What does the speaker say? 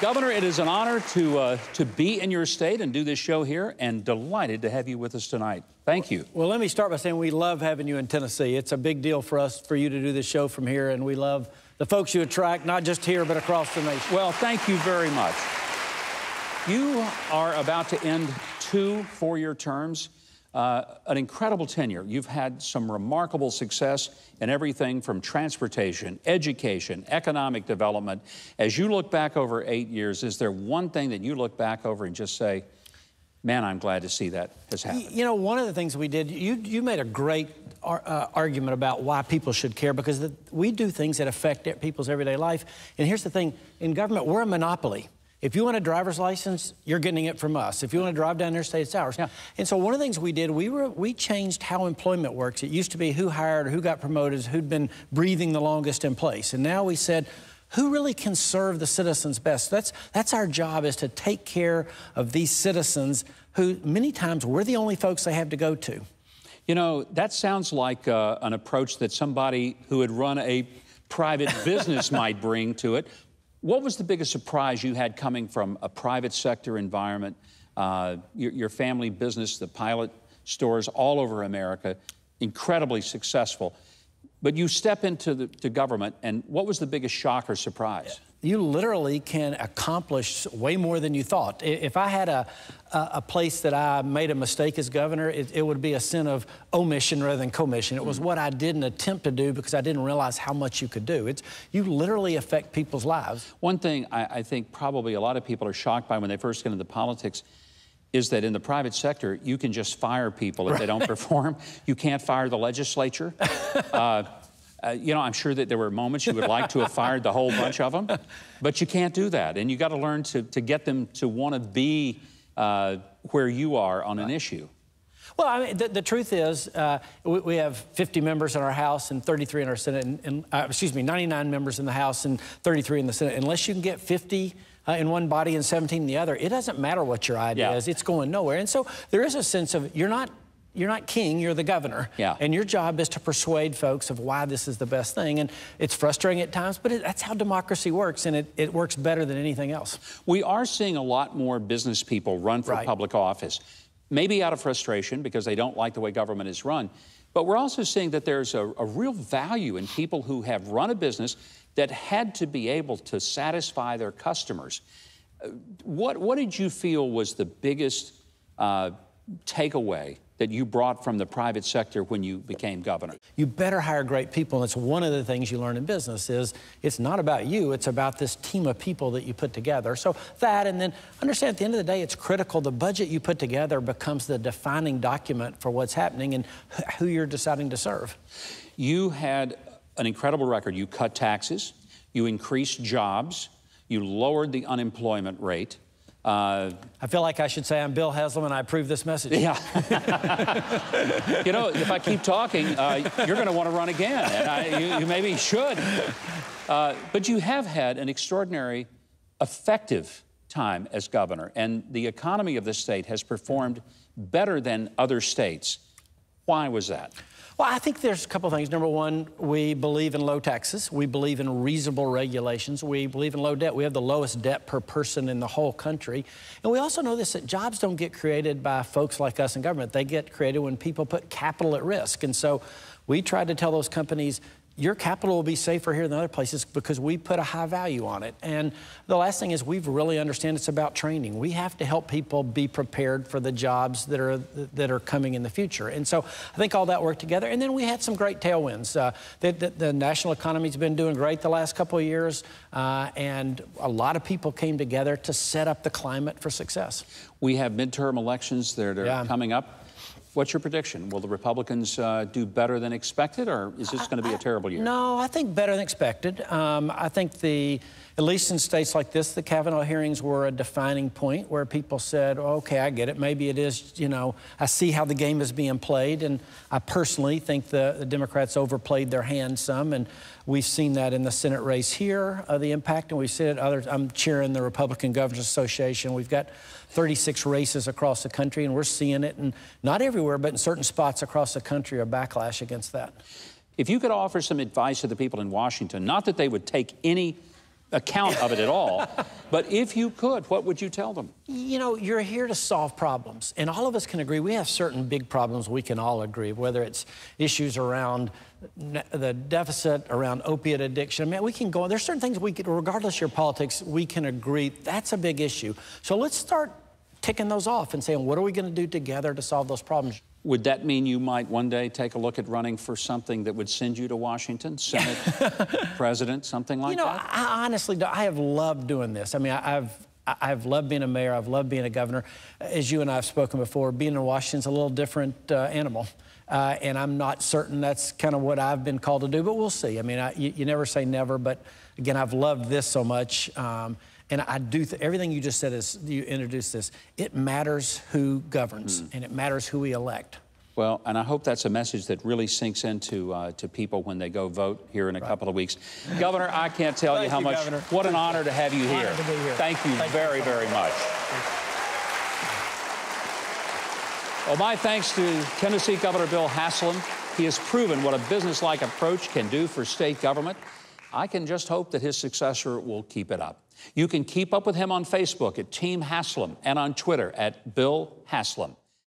Governor, it is an honor to be in your state and do this show here, and delighted to have you with us tonight. Thank you. Well, let me start by saying we love having you in Tennessee. It's a big deal for us, for you to do this show from here, and we love the folks you attract, not just here, but across the nation. Well, thank you very much. You are about to end 2 four-year terms, an incredible tenure. You've had some remarkable success in everything from transportation, education, economic development. As you look back over 8 years, is there one thing that you look back over and just say, man, I'm glad to see that has happened? You know, one of the things we did, you made a great argument about why people should care, because we do things that affect people's everyday life. And here's the thing, in government, we're a monopoly. If you want a driver's license, you're getting it from us. If you want to drive down interstate, it's ours. Yeah. And so one of the things we did, we changed how employment works. It used to be who hired, who got promoted, who'd been breathing the longest in place. And now we said, who really can serve the citizens best? That's our job, is to take care of these citizens who many times we're the only folks they have to go to. You know, that sounds like an approach that somebody who had run a private business might bring to it. What was the biggest surprise you had coming from a private sector environment, your family business, the pilot stores all over America, incredibly successful? But you step into the government, and what was the biggest shock or surprise? You literally can accomplish way more than you thought. If I had a place that I made a mistake as governor, it would be a sin of omission rather than commission. It was what I didn't attempt to do because I didn't realize how much you could do. You literally affect people's lives. One thing I think probably a lot of people are shocked by when they first get into politics is that in the private sector, you can just fire people if they don't perform. You can't fire the legislature. You know, I'm sure that there were moments you would like to have fired the whole bunch of them, but you can't do that. And you got to learn to get them to want to be where you are on an issue. Well, I mean, the truth is, we have 50 members in our House and 33 in our Senate, and excuse me, 99 members in the House and 33 in the Senate. Unless you can get 50 in one body and 17 in the other, it doesn't matter what your idea is. It's going nowhere. And so there is a sense of you're not king, you're the governor. Yeah. And your job is to persuade folks of why this is the best thing. And it's frustrating at times, but that's how democracy works, and it works better than anything else. We are seeing a lot more business people run for public office, maybe out of frustration because they don't like the way government is run. But we're also seeing that there's a real value in people who have run a business that had to be able to satisfy their customers. What did you feel was the biggest takeaway that you brought from the private sector when you became governor? You better hire great people, and it's one of the things you learn in business is it's not about you, it's about this team of people that you put together. So that, and then understand at the end of the day, it's critical. The budget you put together becomes the defining document for what's happening and who you're deciding to serve. You had an incredible record. You cut taxes, you increased jobs, you lowered the unemployment rate. I feel like I should say I'm Bill Haslam and I approve this message. Yeah. You know, if I keep talking, you're going to want to run again, and you maybe should. But you have had an extraordinary, effective time as governor, and the economy of this state has performed better than other states. Why was that? Well, I think there's a couple of things. Number one, we believe in low taxes. We believe in reasonable regulations. We believe in low debt. We have the lowest debt per person in the whole country. And we also know this, that jobs don't get created by folks like us in government. They get created when people put capital at risk. And so we tried to tell those companies, your capital will be safer here than other places because we put a high value on it. And the last thing is we've really understand it's about training. We have to help people be prepared for the jobs that are coming in the future. And so I think all that worked together. And then we had some great tailwinds. The national economy's been doing great the last couple of years, and a lot of people came together to set up the climate for success. We have midterm elections that are coming up. What's your prediction? Will the Republicans do better than expected, or is this going to be a terrible year? No, I think better than expected. I think at least in states like this, the Kavanaugh hearings were a defining point where people said, oh, okay, I get it. Maybe it is, you know, I see how the game is being played. And I personally think the Democrats overplayed their hand some. And we've seen that in the Senate race here, the impact. And we've seen it others. I'm cheering the Republican Governors Association. We've got 36 races across the country, and we're seeing it, and not everywhere, but in certain spots across the country, a backlash against that. If you could offer some advice to the people in Washington, not that they would take any account of it at all. But if you could, what would you tell them? You know, you're here to solve problems, and all of us can agree. We have certain big problems we can all agree, whether it's issues around the deficit, around opiate addiction. I mean, we can go on. There's certain things we can, regardless of your politics, we can agree that's a big issue. So let's start ticking those off and saying, what are we going to do together to solve those problems? Would that mean you might one day take a look at running for something that would send you to Washington, Senate, President, something like that? You know, I honestly, I have loved doing this. I mean, I've loved being a mayor. I've loved being a governor. As you and I have spoken before, being in Washington's a little different animal. And I'm not certain that's kind of what I've been called to do, but we'll see. I mean, you never say never, but again, I've loved this so much. And I do, everything you just said as you introduced this, it matters who governs and it matters who we elect. Well, and I hope that's a message that really sinks into to people when they go vote here in a couple of weeks. Governor, I can't tell you how much, Governor. What an honor to have you here. Honored to be here. Thank you very, very much. Well, my thanks to Tennessee Governor Bill Haslam. He has proven what a business-like approach can do for state government. I can just hope that his successor will keep it up. You can keep up with him on Facebook at Team Haslam and on Twitter at Bill Haslam.